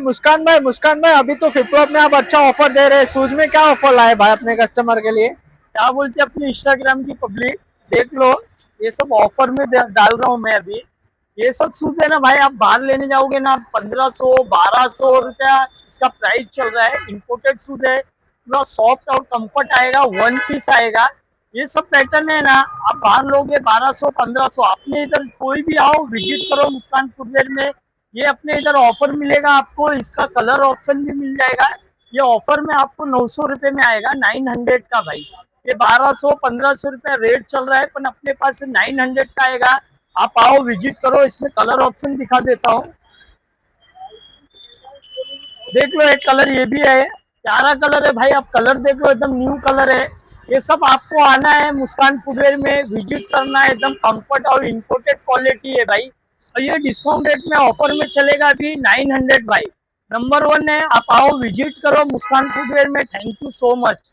मुस्कान भाई अभी तो फ्लिपकार्ट में आप अच्छा ऑफर दे रहे हैं। शूज में क्या ऑफर लाए भाई अपने कस्टमर के लिए? क्या बोलते अपने इंस्टाग्राम की पब्लिक, देख लो। ये सब ऑफर में डाल रहा हूँ मैं अभी। ये सब शूज है ना भाई, आप बाहर लेने जाओगे ना 1500 1200 रुपया इसका प्राइस चल रहा है। इम्पोर्टेड शूज है, पूरा सॉफ्ट और कंफर्ट आएगा, वन पीस आएगा। ये सब पैटर्न है ना, आप बाहर लोगे 1200 1500। अपने इधर कोई भी आओ, विजिट करो मुस्कान फुटवेयर में। ये अपने इधर ऑफर मिलेगा आपको, इसका कलर ऑप्शन भी मिल जाएगा। ये ऑफर में आपको 900 रुपये में आएगा, 900 का भाई। ये 1200 1500 रुपया रेट चल रहा है, पर अपने पास 900 का आएगा। आप आओ, विजिट करो। इसमें कलर ऑप्शन दिखा देता हूँ, देख लो। एक कलर ये भी है, प्यारा कलर है भाई। आप कलर देख लो, एकदम न्यू कलर है। ये सब आपको आना है मुस्कान फुटवेयर में, विजिट करना है। एकदम कंफर्ट और इम्पोर्टेड क्वालिटी है भाई। और ये डिस्काउंट रेट में ऑफर में चलेगा अभी 900 भाई। नंबर 1 है, आप आओ विजिट करो मुस्कान फुटवेयर में। Thank you so much.